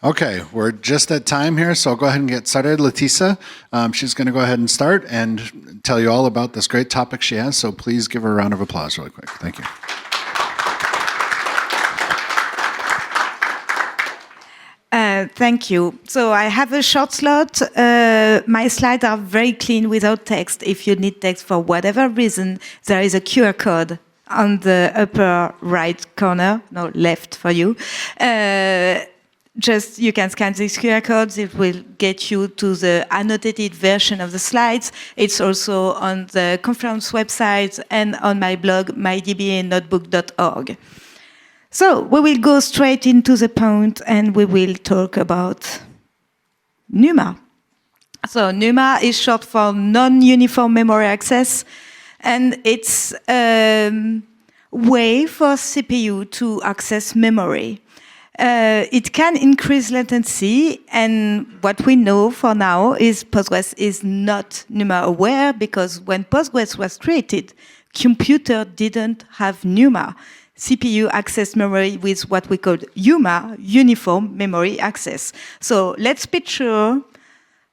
Okay, we're just at time here, so I'll go ahead and get started. Letisa, she's going to go ahead and start and tell you all about this great topic she has, so please give her a round of applause really quick. Thank you. Thank you. So I have a short slot. My slides are very clean without text. If you need text for whatever reason, there is a QR code on the upper right corner, no, left for you. Just you can scan these QR codes. It will get you to the annotated version of the slides. It's also on the conference website and on my blog, mydbanotebook.org. So we will go straight into the point and we will talk about NUMA. So NUMA is short for non-uniform memory access, and it's a way for CPU to access memory. It can increase latency, and what we know for now is Postgres is not NUMA aware, because when Postgres was created, computer didn't have NUMA. CPU access memory with what we call UMA, Uniform Memory Access. So let's picture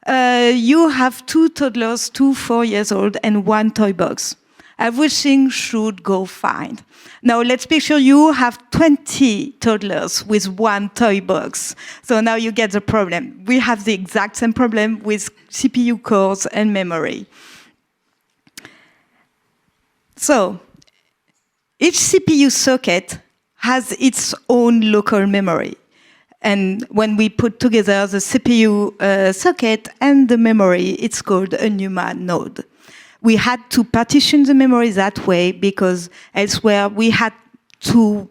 you have 2 toddlers, 2 4 years old, and 1 toy box. Everything should go fine. Now let's picture you have 20 toddlers with 1 toy box. So now you get the problem. We have the exact same problem with CPU cores and memory. So each CPU socket has its own local memory. And when we put together the CPU socket and the memory, it's called a NUMA node. We had to partition the memory that way because elsewhere we had too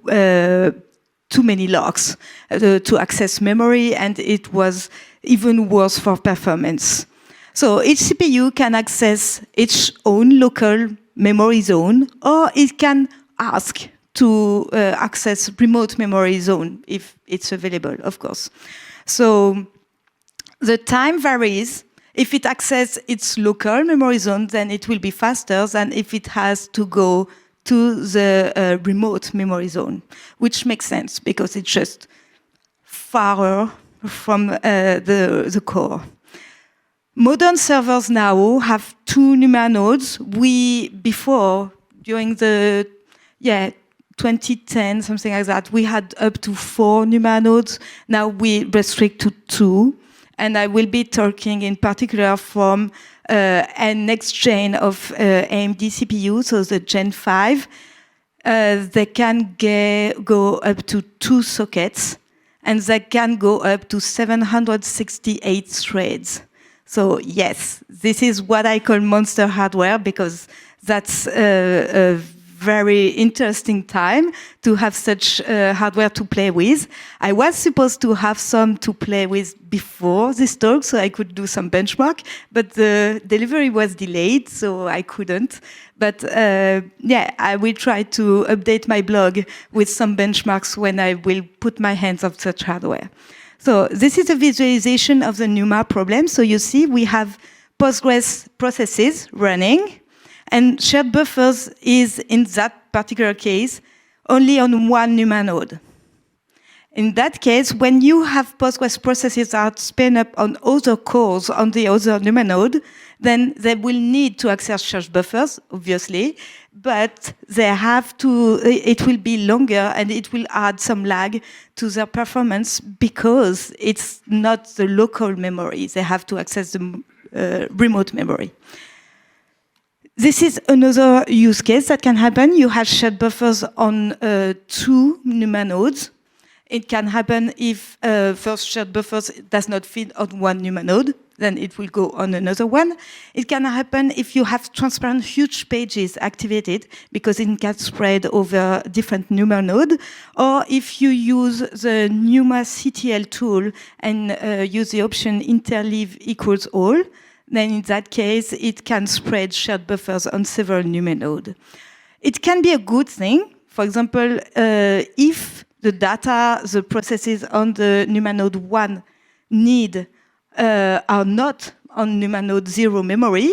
many locks to access memory, and it was even worse for performance. So each CPU can access its own local memory zone, or it can ask to access remote memory zone if it's available, of course. So the time varies. If it accesses its local memory zone, then it will be faster than if it has to go to the remote memory zone, which makes sense because it's just farther from the core. Modern servers now have 2 NUMA nodes. Before, during the 2010, something like that, we had up to 4 NUMA nodes. Now we restrict to 2. And I will be talking in particular from a next gen of AMD CPU, so the Gen 5. They can go up to 2 sockets, and they can go up to 768 threads. So yes, this is what I call monster hardware, because that's a very interesting time to have such hardware to play with. I was supposed to have some to play with before this talk, so I could do some benchmark, but the delivery was delayed, so I couldn't. But I will try to update my blog with some benchmarks when I will put my hands on such hardware. So this is a visualization of the NUMA problem. So you see we have Postgres processes running, and shared buffers is, in that particular case, only on 1 NUMA node. In that case, when you have Postgres processes that spin up on other cores on the other NUMA node, then they will need to access shared buffers, obviously, but it will be longer and it will add some lag to their performance because it's not the local memory. They have to access the remote memory. This is another use case that can happen. You have shared buffers on 2 NUMA nodes. It can happen if first shared buffers does not fit on 1 NUMA node, then it will go on another one. It can happen if you have transparent huge pages activated, because it can spread over different NUMA nodes, or if you use the NUMA CTL tool and use the option interleave equals all, then in that case, it can spread shared buffers on several NUMA nodes. It can be a good thing. For example, if the data, the processes on the NUMA node 1 need are not on NUMA node 0 memory,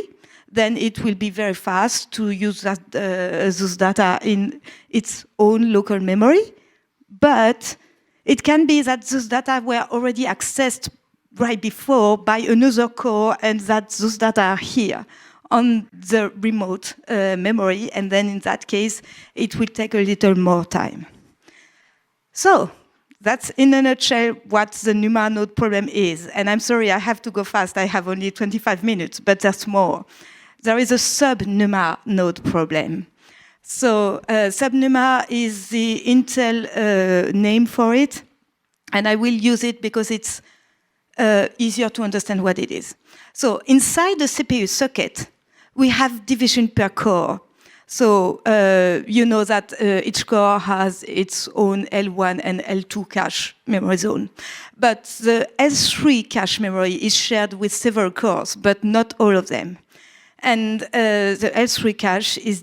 then it will be very fast to use those data in its own local memory. But It can be that those data were already accessed right before by another core, and that those data are here on the remote memory, and then in that case, it will take a little more time. So that's in a nutshell what the NUMA node problem is. And I'm sorry, I have to go fast. I have only 25 minutes, but there's more. There is a sub-NUMA node problem. So sub-NUMA is the Intel name for it, and I will use it because it's easier to understand what it is. So inside the CPU socket, we have division per core. So you know that each core has its own L1 and L2 cache memory zone. But the L3 cache memory is shared with several cores, but not all of them. And the L3 cache is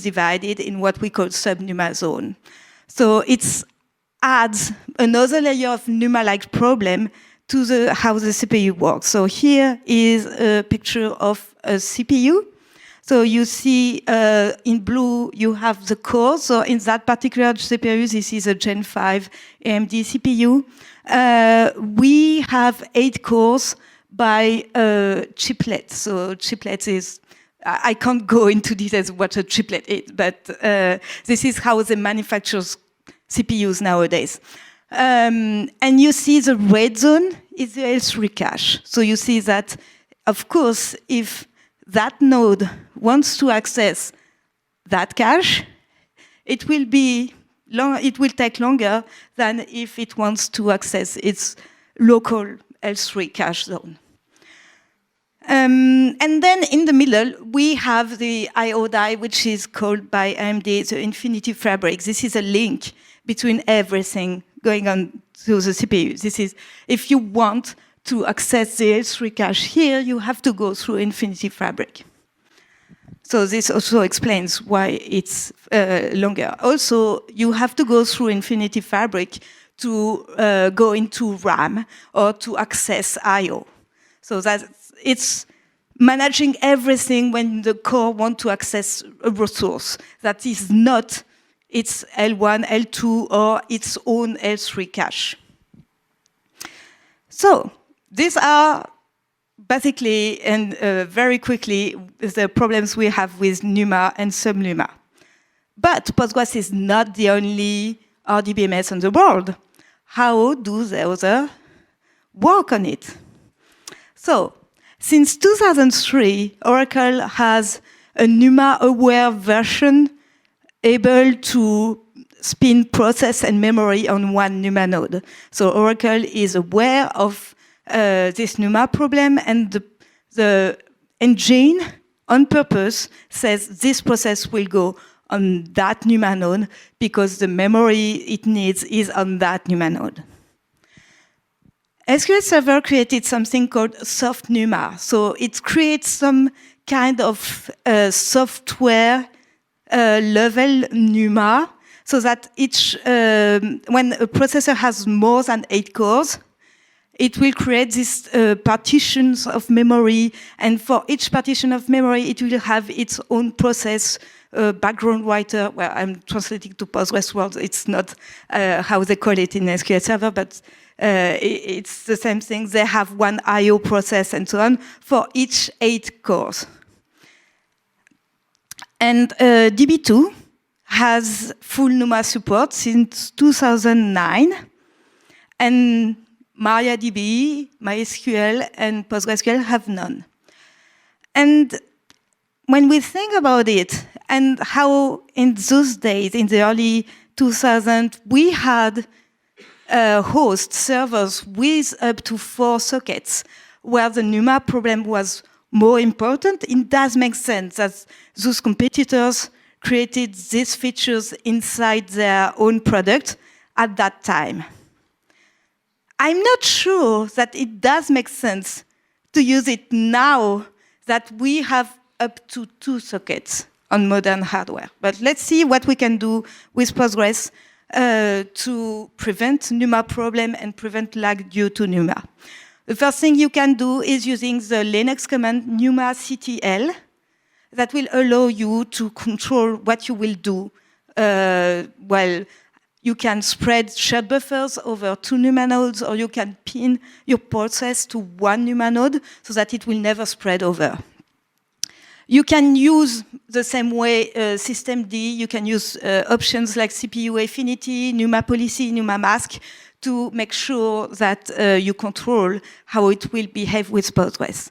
divided in what we call sub-NUMA zone. So it adds another layer of NUMA-like problem to how the CPU works. So here is a picture of a CPU. So you see in blue, you have the core. So in that particular CPU, this is a Gen 5 AMD CPU. We have 8 cores by chiplets. So chiplets is, I can't go into details what a triplet is, but this is how they manufacture CPUs nowadays. And you see the red zone is the L3 cache. So you see that, of course, if that node wants to access that cache, it will take longer than if it wants to access its local L3 cache zone. And then in the middle, we have the I/O die, which is called by AMD the Infinity Fabric. This is a link between everything going on to the CPU. This is, if you want to access the L3 cache here, you have to go through Infinity Fabric. So this also explains why it's longer. Also, you have to go through Infinity Fabric to go into RAM or to access I/O. So that it's managing everything when the core wants to access a resource that is not its L1, L2, or its own L3 cache. So these are basically and very quickly the problems we have with NUMA and sub-NUMA. But Postgres is not the only RDBMS in the world. How do the others work on it? So since 2003, Oracle has a NUMA-aware version able to spin process and memory on one NUMA node. So Oracle is aware of this NUMA problem, and the engine on purpose says this process will go on that NUMA node because the memory it needs is on that NUMA node. SQL Server created something called soft NUMA. So it creates some kind of software level NUMA, so that each, when a processor has more than 8 cores, it will create these partitions of memory, and for each partition of memory, it will have its own process, background writer. Well, I'm translating to Postgres words. It's not how they call it in SQL Server, but it's the same thing. They have one I/O process and so on for each 8 cores. And DB2 has full NUMA support since 2009, and MariaDB, MySQL, and PostgreSQL have none. And when we think about it, and how in those days, in the early 2000s, we had host servers with up to 4 sockets, where the NUMA problem was more important, it does make sense that those competitors created these features inside their own product at that time. I'm not sure that it does make sense to use it now that we have up to 2 sockets on modern hardware. But let's see what we can do with Postgres to prevent NUMA problem and prevent lag due to NUMA. The first thing you can do is using the Linux command NUMActl that will allow you to control what you will do while You can spread shared buffers over 2 NUMA nodes, or you can pin your process to 1 NUMA node so that it will never spread over. You can use the same way systemd. You can use options like CPU affinity, NUMA policy, NUMA mask to make sure that you control how it will behave with Postgres.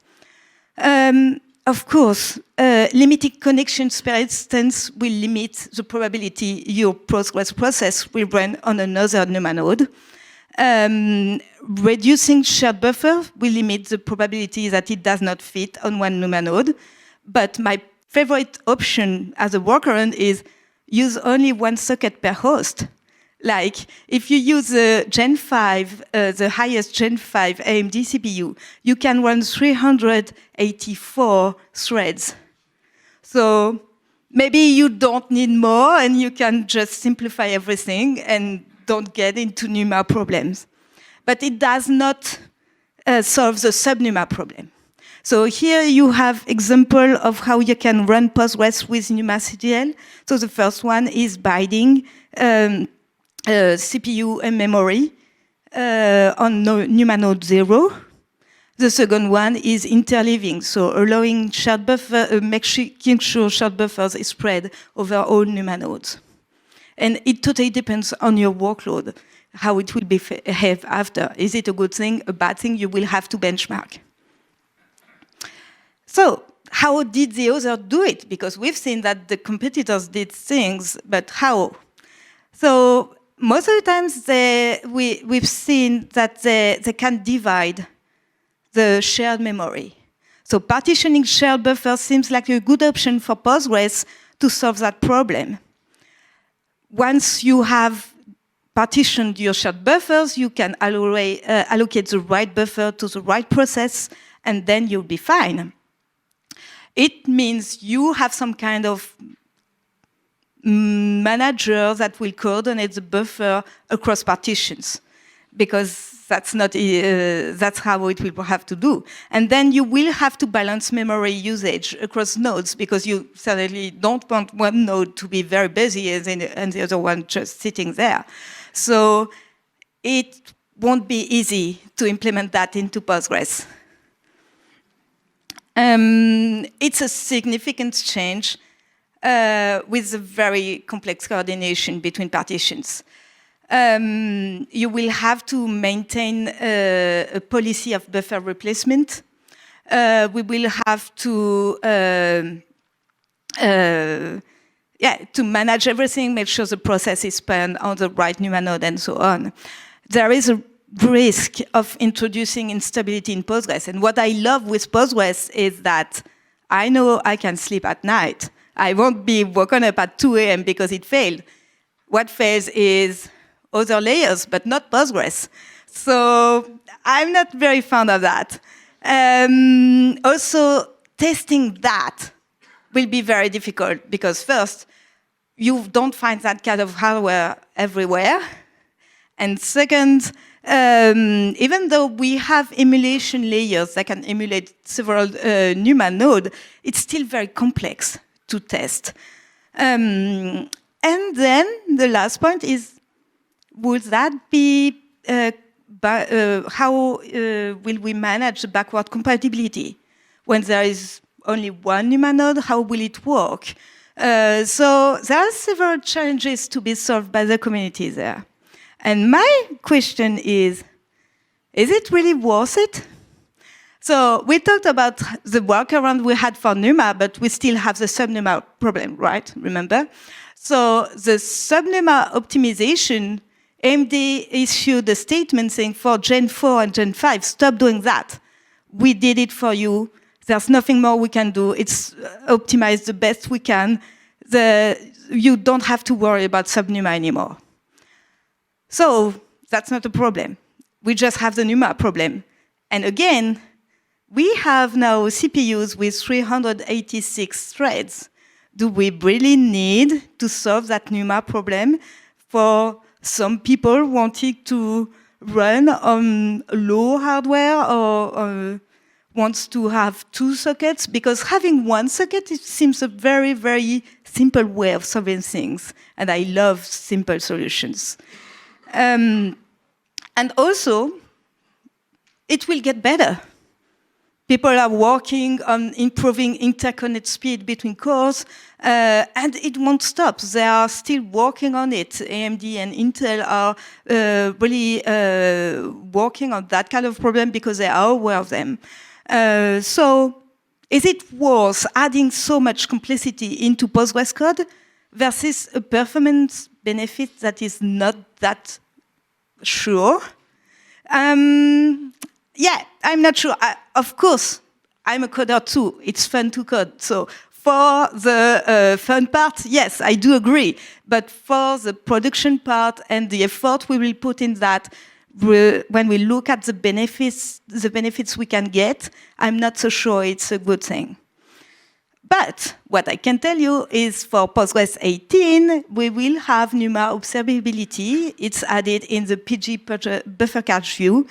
Of course, limited connections per instance will limit the probability your Postgres process will run on another NUMA node. Reducing shared buffer will limit the probability that it does not fit on one NUMA node. But my favorite option as a workaround is use only 1 socket per host. Like, if you use the Gen 5, the highest Gen 5 AMD CPU, you can run 384 threads. So maybe you don't need more, and you can just simplify everything and don't get into NUMA problems. But it does not solve the sub-NUMA problem. So here you have example of how you can run Postgres with NUMA CDL. So the first one is binding CPU and memory on NUMA node 0. The second one is interleaving, so allowing shared buffer, making sure shared buffers is spread over all NUMA nodes. And it totally depends on your workload, how it will behave after. Is it a good thing, a bad thing? You will have to benchmark. So how did the others do it? Because we've seen that the competitors did things, but how? So most of the times we've seen that they can divide the shared memory. So partitioning shared buffers seems like a good option for Postgres to solve that problem. Once you have partitioned your shared buffers, you can allocate the right buffer to the right process, and then you'll be fine. It means you have some kind of manager that will coordinate the buffer across partitions, because that's how it will have to do. And then you will have to balance memory usage across nodes, because you certainly don't want one node to be very busy and the other one just sitting there. So it won't be easy to implement that into Postgres. It's a significant change with a very complex coordination between partitions. You will have to maintain a policy of buffer replacement. We will have to manage everything, make sure the process is spun on the right NUMA node, and so on. There is a risk of introducing instability in Postgres. And what I love with Postgres is that I know I can sleep at night. I won't be woken up at 2 a.m. because it failed. What fails is other layers, but not Postgres. So I'm not very fond of that. Also, testing that will be very difficult, because first, you don't find that kind of hardware everywhere. And second, even though we have emulation layers that can emulate several NUMA nodes, it's still very complex to test. And then the last point is, would that be, how will we manage the backward compatibility? When there is only one NUMA node, how will it work? So there are several challenges to be solved by the community there. And my question is it really worth it? So we talked about the workaround we had for NUMA, but we still have the sub-NUMA problem, right? Remember? So the sub-NUMA optimization, AMD issued a statement saying for Gen 4 and Gen 5, stop doing that. We did it for you. There's nothing more we can do. It's optimized the best we can. You don't have to worry about sub-NUMA anymore. So that's not a problem. We just have the NUMA problem. And again, we have now CPUs with 386 threads. Do we really need to solve that NUMA problem for some people wanting to run on low hardware or wants to have 2 sockets, because having 1 socket, it seems a very, very simple way of solving things. And I love simple solutions. And also, it will get better. People are working on improving interconnect speed between cores, and it won't stop. They are still working on it. AMD and Intel are really working on that kind of problem because they are aware of them. So is it worth adding so much complexity into Postgres code versus a performance benefit that is not that sure? Yeah, I'm not sure. Of course, I'm a coder too. It's fun to code. So for the fun part, yes, I do agree. But for the production part and the effort we will put in that, when we look at the benefits we can get, I'm not so sure it's a good thing. But what I can tell you is for Postgres 18, we will have NUMA observability. It's added in the PG buffer cache view.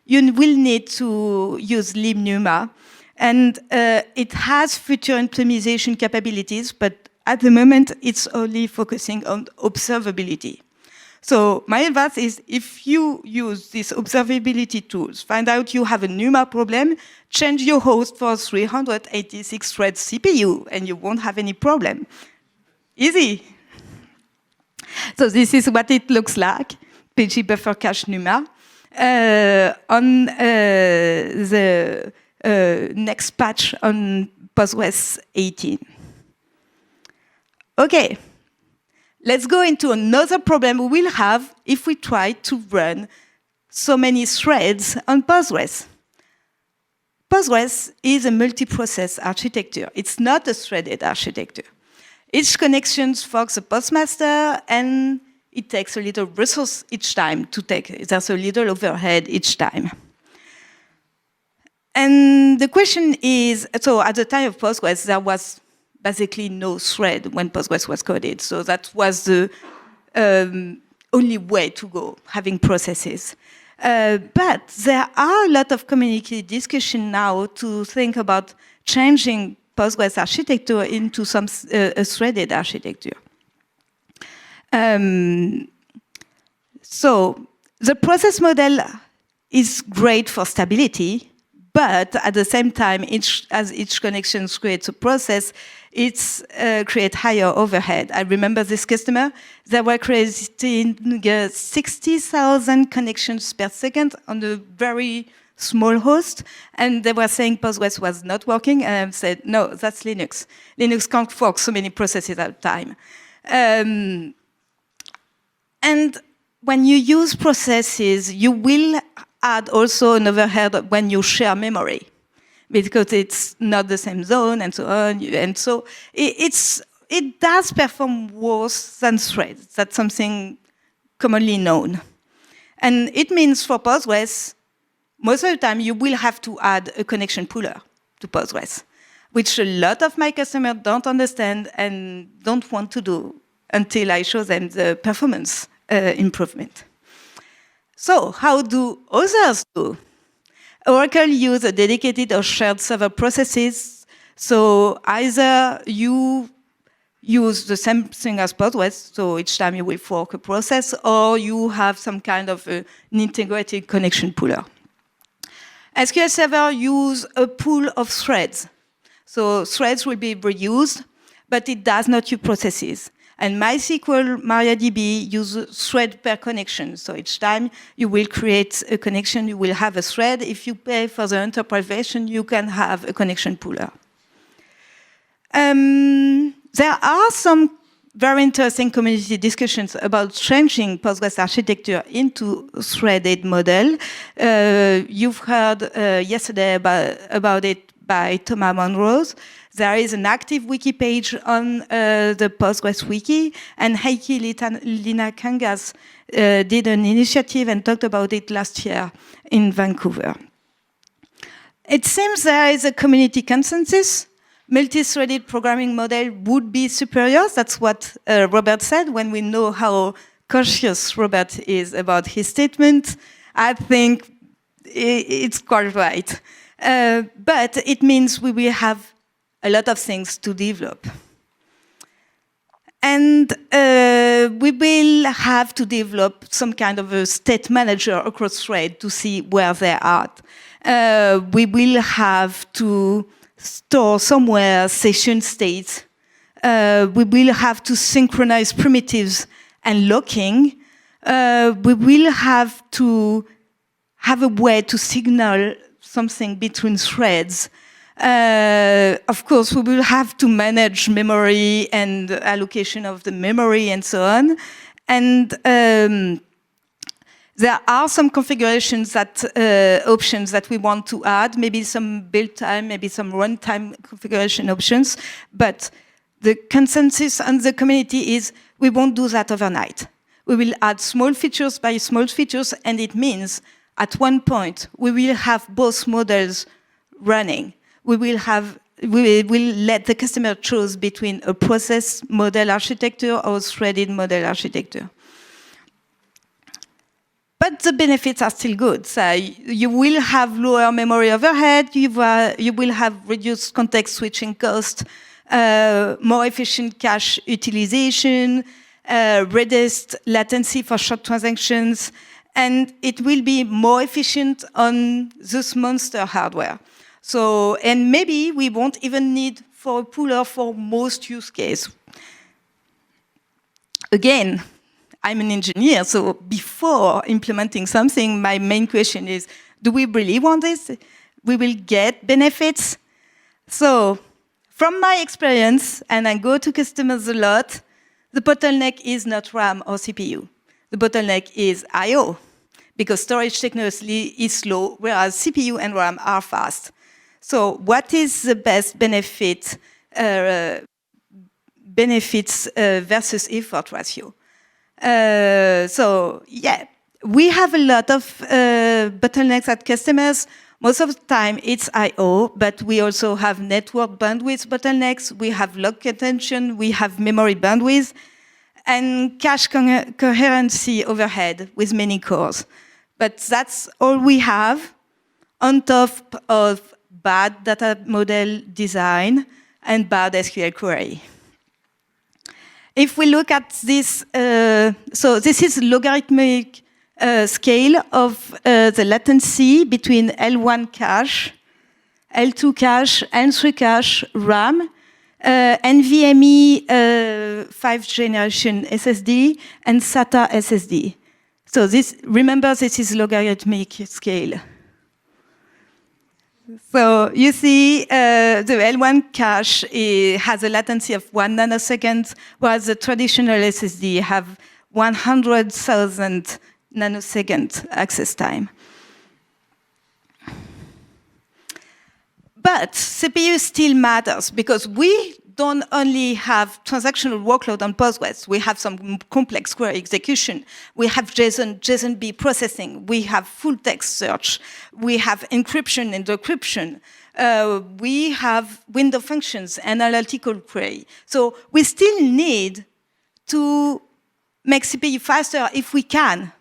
You will need to use libnuma, and it has future implementation capabilities, but at the moment it's only focusing on observability. So my advice is, if you use these observability tools, find out you have a NUMA problem, change your host for 386 thread CPU, and you won't have any problem. Easy. So this is what it looks like. PG buffer cache NUMA. On the next patch on Postgres 18. Okay, let's go into another problem we will have if we try to run so many threads on Postgres. Postgres is a multi-process architecture. It's not a threaded architecture. Each connection forks a postmaster, and it takes a little resource each time to take. There's a little overhead each time. And the question is, so at the time of Postgres, there was basically no thread when Postgres was coded. So that was the only way to go, having processes. But there are a lot of community discussion now to think about changing Postgres architecture into some a threaded architecture. So the process model is great for stability, but at the same time, as each connection creates a process, it's create higher overhead. I remember this customer, they were creating 60,000 connections per second on a very small host, and they were saying Postgres was not working, and I said, no, that's Linux. Linux can't fork so many processes at a time. And when you use processes, you will add also an overhead when you share memory, because it's not the same zone and so on. And so it does perform worse than threads. That's something commonly known. And it means for Postgres, most of the time you will have to add a connection pooler to Postgres, which a lot of my customers don't understand and don't want to do until I show them the performance improvement. So how do others do? Oracle use a dedicated or shared server processes. So either you use the same thing as Postgres, so each time you will fork a process, or you have some kind of an integrated connection pooler. SQL Server use a pool of threads. So threads will be reused, but it does not use processes. And MySQL, MariaDB use thread per connection. So each time you will create a connection, you will have a thread. If you pay for the enterprise version, you can have a connection pooler. There are some very interesting community discussions about changing Postgres architecture into threaded model. You've heard yesterday about it by Thomas Monrose. There is an active wiki page on the Postgres wiki, and Heikki Liinakangas did an initiative and talked about it last year in Vancouver. It seems there is a community consensus. Multi-threaded programming model would be superior. That's what Robert said. When we know how cautious Robert is about his statement, I think it's quite right. But it means we will have a lot of things to develop. And we will have to develop some kind of a state manager across thread to see where they are at. We will have to store somewhere session states. We will have to synchronize primitives and locking. We will have to have a way to signal something between threads. Of course, we will have to manage memory and allocation of the memory and so on. And there are some configurations that options that we want to add, maybe some build time, maybe some runtime configuration options. But the consensus on the community is we won't do that overnight. We will add small features by small features, and it means at one point we will have both models running. We will let the customer choose between a process model architecture or threaded model architecture. But the benefits are still good. So you will have lower memory overhead, you will have reduced context switching cost, more efficient cache utilization, reduced latency for short transactions, and it will be more efficient on this monster hardware. So, and maybe we won't even need for a pooler for most use cases. Again, I'm an engineer, so before implementing something, my main question is, do we really want this? We will get benefits. So, from my experience, and I go to customers a lot, the bottleneck is not RAM or CPU. The bottleneck is I/O, because storage technology is slow, whereas CPU and RAM are fast. So what is the best benefits versus effort ratio? So yeah, we have a lot of bottlenecks at customers. Most of the time it's I/O, but we also have network bandwidth bottlenecks, we have lock attention, we have memory bandwidth, and cache coherency overhead with many cores. But that's all we have on top of bad data model design and bad SQL query. If we look at this, so this is logarithmic scale of the latency between L1 cache, L2 cache, N3 cache RAM, NVMe 5th generation SSD, and SATA SSD. So this, remember, this is logarithmic scale. So you see the L1 cache has a latency of 1 nanosecond, whereas the traditional SSD have 100,000 nanosecond access time. But CPU still matters because we don't only have transactional workload on Postgres, we have some complex query execution, we have JSON-B processing, we have full text search, we have encryption and decryption, we have window functions, analytical query. So we still need to make CPU faster if we can.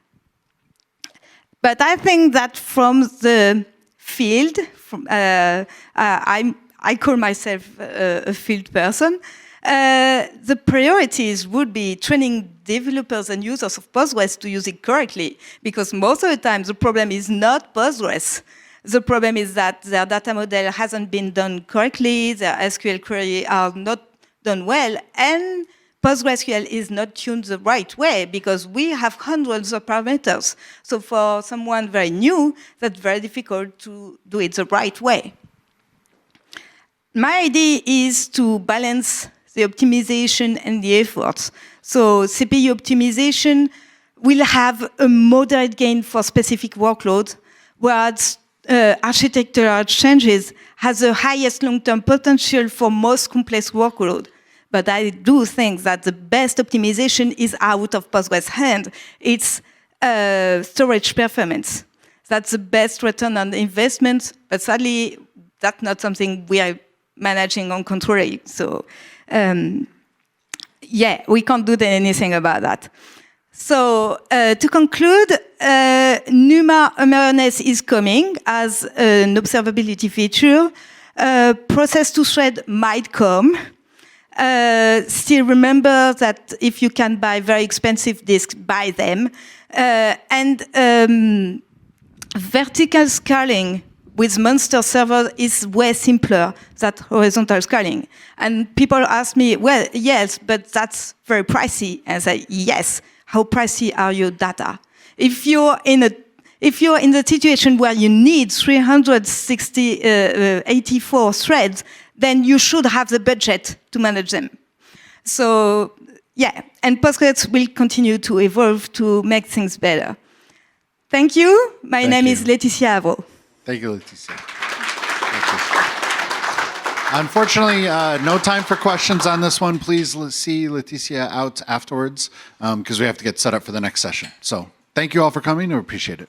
But I think that from the field, I call myself a field person, the priorities would be training developers and users of Postgres to use it correctly, because most of the time the problem is not Postgres. The problem is that their data model hasn't been done correctly, their SQL query are not done well, and PostgreSQL is not tuned the right way because we have hundreds of parameters. So for someone very new, that's very difficult to do it the right way. My idea is to balance the optimization and the efforts. So CPU optimization will have a moderate gain for specific workloads, whereas architectural changes has the highest long-term potential for most complex workload. But I do think that the best optimization is out of Postgres' hand. It's storage performance. That's the best return on investment, but sadly, that's not something we are managing on Control. So yeah, we can't do anything about that. So to conclude, NUMA awareness is coming as an observability feature. Process to thread might come. Still remember that if you can buy very expensive disks, buy them. Vertical scaling with Monster server is way simpler than horizontal scaling. And people ask me, well, yes, but that's very pricey. And I say, yes, how pricey are your data? If you're in the situation where you need 384 threads, then you should have the budget to manage them. So, yeah, and Postgres will continue to evolve to make things better. Thank you. My name is Laetitia Avro. Thank you, Laetitia. Thank you. Unfortunately, no time for questions on this one. Please see Laetitia out afterwards because we have to get set up for the next session. So thank you all for coming. We appreciate it.